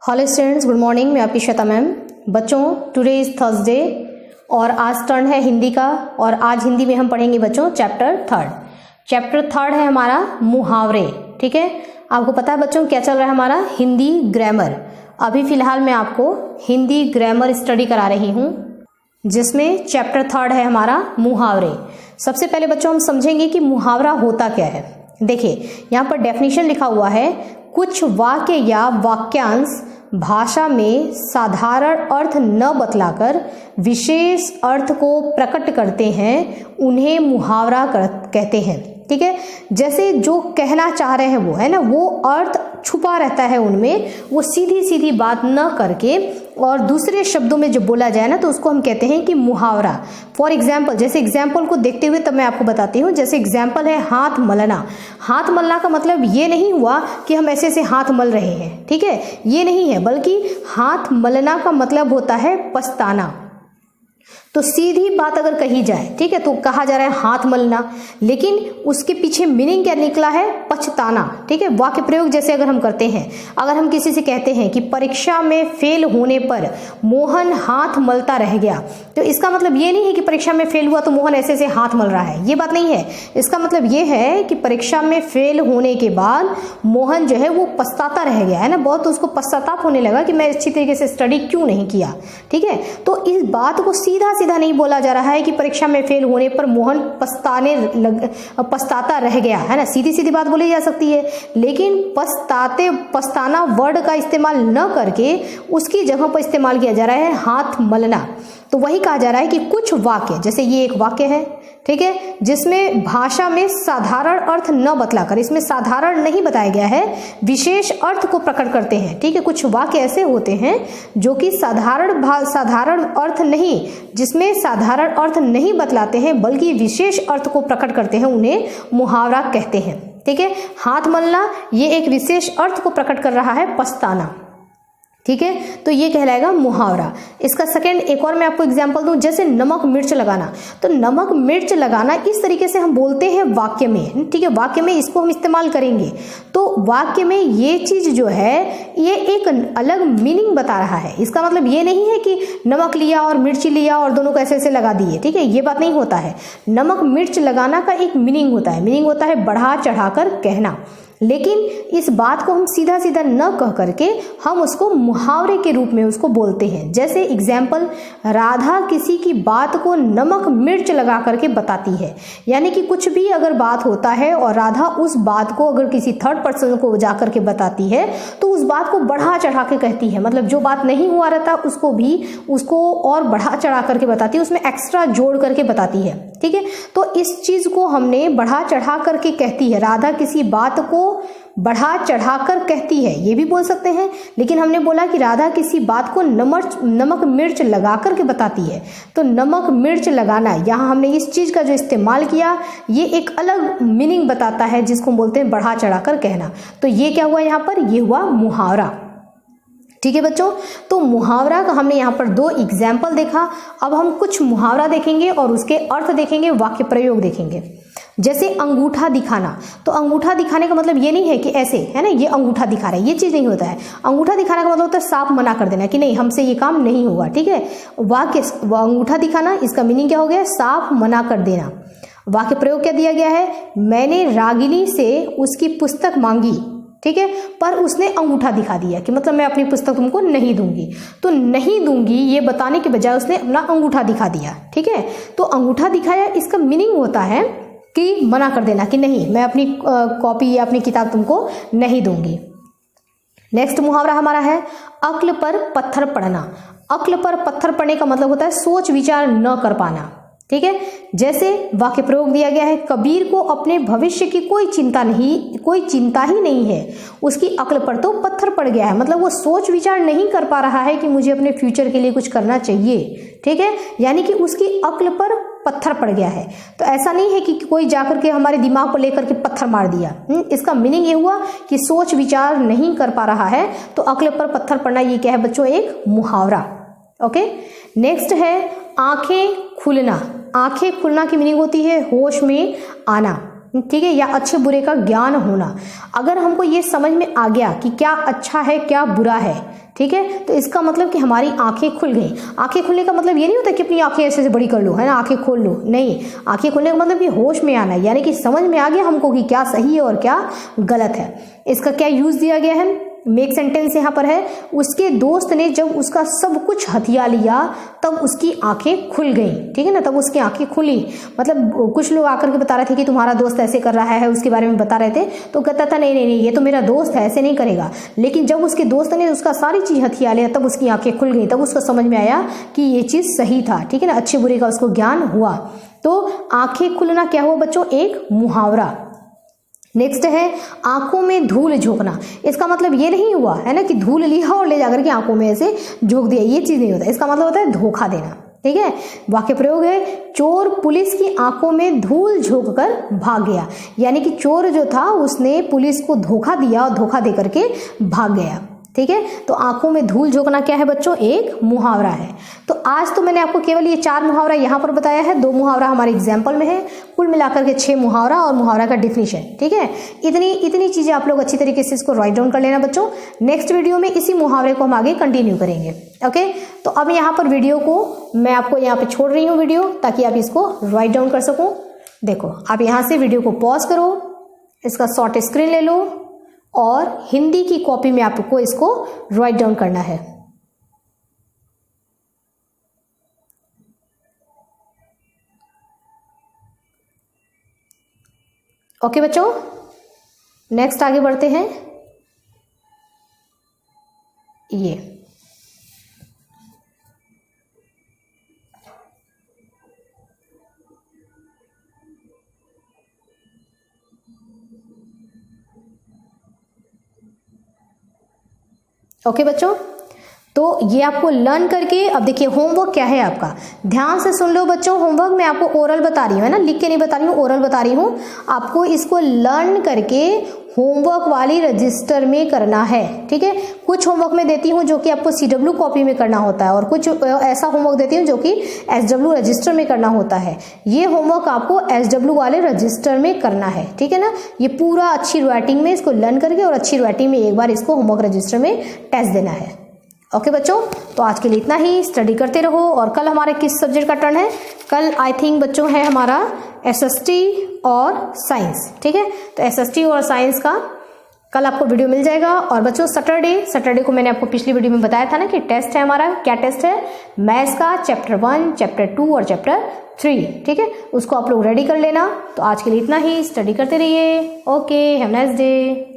Hello students, good morning. मैं आपकी Shweta ma'am. बच्चों, टुडे इज़ थर्सडे और आज टर्न है हिंदी का और आज हिंदी में हम पढ़ेंगे बच्चों चैप्टर थर्ड है हमारा मुहावरे। ठीक है, आपको पता है बच्चों क्या चल रहा है हमारा हिंदी ग्रामर। अभी फ़िलहाल मैं आपको हिंदी ग्रामर स्टडी करा रही हूँ जिसमें चैप्टर थर्ड है हमारा मुहावरे। सबसे पहले बच्चों हम समझेंगे कि मुहावरा होता क्या है। देखिए यहाँ पर डेफिनेशन लिखा हुआ है, कुछ वाक्य या वाक्यांश भाषा में साधारण अर्थ न बतलाकर विशेष अर्थ को प्रकट करते हैं, उन्हें मुहावरा कहते हैं। ठीक है, जैसे जो कहना चाह रहे हैं वो है ना, वो अर्थ छुपा रहता है उनमें, वो सीधी सीधी बात न करके और दूसरे शब्दों में जब बोला जाए ना तो उसको हम कहते हैं कि मुहावरा। फॉर एग्जाम्पल, जैसे एग्जाम्पल को देखते हुए तब मैं आपको बताती हूँ। जैसे एग्जाम्पल है हाथ मलना। हाथ मलना का मतलब ये नहीं हुआ कि हम ऐसे हाथ मल रहे हैं, ठीक है, ये नहीं है, बल्कि हाथ मलना का मतलब होता है पछताना। तो सीधी बात अगर कही जाए, ठीक है, तो कहा जा रहा है हाथ मलना, लेकिन उसके पीछे मीनिंग क्या निकला है, पछताना। ठीक है, वाक्य प्रयोग जैसे अगर हम करते हैं, अगर हम किसी से कहते हैं कि परीक्षा में फेल होने पर मोहन हाथ मलता रह गया, तो इसका मतलब ये नहीं है कि परीक्षा में फेल हुआ तो मोहन ऐसे से हाथ मल रहा है, ये बात नहीं है। इसका मतलब ये है कि परीक्षा में फेल होने के बाद मोहन जो है वो पछताता रह गया है ना, बहुत उसको पश्चाताप होने लगा कि मैं अच्छी तरीके से स्टडी क्यों नहीं किया। ठीक है, तो इस बात को सीधा नहीं बोला जा रहा है कि परीक्षा में फेल होने पर मोहन पछताता रह गया है ना, सीधी सीधी बात बोली जा सकती है, लेकिन पछताना वर्ड का इस्तेमाल न करके उसकी जगह पर इस्तेमाल किया जा रहा है हाथ मलना। तो वही कहा जा रहा है कि कुछ वाक्य, जैसे ये एक वाक्य है, ठीक है, जिसमें भाषा में साधारण अर्थ न बतलाकर, इसमें साधारण नहीं बताया गया है, विशेष अर्थ को प्रकट करते हैं। ठीक है, कुछ वाक्य ऐसे होते हैं जो कि साधारण अर्थ नहीं, जिसमें साधारण अर्थ नहीं बतलाते हैं बल्कि विशेष अर्थ को प्रकट करते हैं, उन्हें मुहावरा कहते हैं। ठीक है, हाथ मलना ये एक विशेष अर्थ को प्रकट कर रहा है, पछताना। ठीक है, तो ये कहलाएगा मुहावरा। इसका सेकंड एक और मैं आपको एग्जांपल दूं, जैसे नमक मिर्च लगाना। तो नमक मिर्च लगाना इस तरीके से हम बोलते हैं वाक्य में, ठीक है, वाक्य में इसको हम इस्तेमाल करेंगे। तो वाक्य में ये चीज जो है ये एक अलग मीनिंग बता रहा है। इसका मतलब ये नहीं है कि नमक लिया और मिर्ची लिया और दोनों को ऐसे ऐसे लगा दिए, ठीक है, ये बात नहीं होता है। नमक मिर्च लगाना का एक मीनिंग होता है, मीनिंग होता है बढ़ा चढ़ाकर कहना, लेकिन इस बात को हम सीधा सीधा न कह करके हम उसको मुहावरे के रूप में उसको बोलते हैं। जैसे एग्जाम्पल, राधा किसी की बात को नमक मिर्च लगा करके बताती है, यानी कि कुछ भी अगर बात होता है और राधा उस बात को अगर किसी थर्ड पर्सन को जा करके बताती है तो उस बात को बढ़ा चढ़ा के कहती है, मतलब जो बात नहीं हुआ रहता उसको और बढ़ा चढ़ा करके बताती है, उसमें एक्स्ट्रा जोड़ करके बताती है। ठीक है, तो इस चीज को हमने बढ़ा चढ़ा करके कहती है, राधा किसी बात को बढ़ा चढ़ाकर कहती है, ये भी बोल सकते हैं, लेकिन हमने बोला कि राधा किसी बात को नमक मिर्च लगा करके बताती है। तो नमक मिर्च लगाना, यहाँ हमने इस चीज का जो इस्तेमाल किया ये एक अलग मीनिंग बताता है, जिसको बोलते हैं बढ़ा चढ़ाकर कहना। तो ये क्या हुआ यहाँ पर, ये हुआ मुहावरा। ठीक है बच्चों, तो मुहावरा का हमने यहाँ पर दो एग्जाम्पल देखा। अब हम कुछ मुहावरा देखेंगे और उसके अर्थ देखेंगे, वाक्य प्रयोग देखेंगे। जैसे अंगूठा दिखाना। तो अंगूठा दिखाने का मतलब ये नहीं है कि ऐसे है ना, ये अंगूठा दिखा रहा है, ये चीज नहीं होता है। अंगूठा दिखाने का मतलब होता है साफ मना कर देना कि नहीं, हमसे ये काम नहीं होगा। ठीक है, वाक्य अंगूठा दिखाना, इसका मीनिंग क्या हो गया, साफ मना कर देना। वाक्य प्रयोग क्या दिया गया है, मैंने रागिनी से उसकी पुस्तक मांगी, ठीक है, पर उसने अंगूठा दिखा दिया कि मतलब मैं अपनी पुस्तक तुमको नहीं दूंगी। तो नहीं दूंगी ये बताने के बजाय उसने अपना अंगूठा दिखा दिया। ठीक है, तो अंगूठा दिखाया, इसका मीनिंग होता है कि मना कर देना कि नहीं, मैं अपनी कॉपी या अपनी किताब तुमको नहीं दूंगी। नेक्स्ट मुहावरा हमारा है अक्ल पर पत्थर पड़ना। अक्ल पर पत्थर पड़ने का मतलब होता है सोच विचार न कर पाना। ठीक है, जैसे वाक्य प्रयोग दिया गया है, कबीर को अपने भविष्य की कोई चिंता ही नहीं है, उसकी अक्ल पर तो पत्थर पड़ गया है, मतलब वो सोच विचार नहीं कर पा रहा है कि मुझे अपने फ्यूचर के लिए कुछ करना चाहिए। ठीक है, यानी कि उसकी अक्ल पर पत्थर पड़ गया है। तो ऐसा नहीं है कि कोई जाकर के हमारे दिमाग को लेकर के पत्थर मार दिया। इसका मीनिंग ये हुआ कि सोच विचार नहीं कर पा रहा है, तो अक्ल पर पत्थर पड़ना ये क्या है बच्चों, एक मुहावरा। ओके, नेक्स्ट है आंखें खुलना। आंखें खुलना की मीनिंग होती है होश में आना। ठीक है, या अच्छे बुरे का ज्ञान होना। अगर हमको ये समझ में आ गया कि क्या अच्छा है क्या बुरा है, ठीक है। तो इसका मतलब कि हमारी आंखें खुल गई। आंखें खुलने का मतलब ये नहीं होता कि अपनी आंखें ऐसे ऐसे बड़ी कर लो, है ना, आंखें खोल लो, नहीं। आंखें खुलने का मतलब कि होश में आना, यानी कि समझ में आ गया हमको कि क्या सही है और क्या गलत है। इसका क्या यूज दिया गया है, मेक सेंटेंस यहाँ पर है, उसके दोस्त ने जब उसका सब कुछ हथिया लिया तब उसकी आंखें खुल गई, ठीक है ना, तब उसकी आंखें खुली। मतलब कुछ लोग आकर के बता रहे थे कि तुम्हारा दोस्त ऐसे कर रहा है, उसके बारे में बता रहे थे, तो कहता था नहीं नहीं नहीं, ये तो मेरा दोस्त है, ऐसे नहीं करेगा। लेकिन जब उसके दोस्त ने उसका सारी चीज हथिया लिया तब उसकी आंखें खुल गई, तब उसको समझ में आया कि ये चीज सही था, ठीक है ना, अच्छे बुरे का उसको ज्ञान हुआ। तो आंखें खुलना क्या हुआ बच्चों, एक मुहावरा। नेक्स्ट है आंखों में धूल झोंकना। इसका मतलब ये नहीं हुआ है ना कि धूल लिया और ले जाकर के आंखों में ऐसे झोंक दिया, ये चीज नहीं होता। इसका मतलब होता है धोखा देना, ठीक है। वाक्य प्रयोग है, चोर पुलिस की आंखों में धूल झोंक कर भाग गया। यानी कि चोर जो था उसने पुलिस को धोखा दिया और धोखा दे करके भाग गया, ठीक है। तो आंखों में धूल झोंकना क्या है बच्चों, एक मुहावरा है। तो आज तो मैंने आपको केवल ये 4 मुहावरा यहाँ पर बताया है, 2 मुहावरा हमारे एग्जाम्पल में है, कुल मिलाकर के 6 मुहावरा और मुहावरा का डिफिनीशन, ठीक है। इतनी चीजें आप लोग अच्छी तरीके से इसको राइट डाउन कर लेना बच्चों। नेक्स्ट वीडियो में इसी मुहावरे को हम आगे कंटिन्यू करेंगे, ओके। तो अब यहाँ पर वीडियो को मैं आपको यहाँ पे छोड़ रही हूँ वीडियो, ताकि आप इसको राइट डाउन कर सको। देखो आप यहाँ से वीडियो को पॉज करो, इसका शॉर्ट स्क्रीन ले लो और हिंदी की कॉपी में आपको इसको राइट डाउन करना है। ओके बच्चों, नेक्स्ट आगे बढ़ते हैं। ये ओके बच्चों, तो ये आपको लर्न करके, अब देखिए होमवर्क क्या है आपका, ध्यान से सुन लो बच्चों। होमवर्क मैं आपको ओरल बता रही हूँ, है ना, लिख के नहीं बता रही हूँ, ओरल बता रही हूँ। आपको इसको लर्न करके होमवर्क वाली रजिस्टर में करना है, ठीक है। कुछ होमवर्क में देती हूँ जो कि आपको CW कॉपी में करना होता है, और कुछ ऐसा होमवर्क देती हूँ जो कि SW रजिस्टर में करना होता है। ये होमवर्क आपको SW वाले रजिस्टर में करना है, ठीक है ना। ये पूरा अच्छी राइटिंग में इसको लर्न करके और अच्छी राइटिंग में एक बार इसको होमवर्क रजिस्टर में टेस्ट देना है। ओके बच्चों, तो आज के लिए इतना ही, स्टडी करते रहो। और कल हमारे किस सब्जेक्ट का टर्न है, कल आई थिंक बच्चों है हमारा SST और साइंस, ठीक है। तो SST और साइंस का कल आपको वीडियो मिल जाएगा। और बच्चों सैटरडे को मैंने आपको पिछली वीडियो में बताया था ना कि टेस्ट है हमारा, क्या टेस्ट है, मैथ्स का चैप्टर 1, चैप्टर 2 और चैप्टर 3, ठीक है। उसको आप लोग रेडी कर लेना। तो आज के लिए इतना ही, स्टडी करते रहिए। Okay, have a nice day.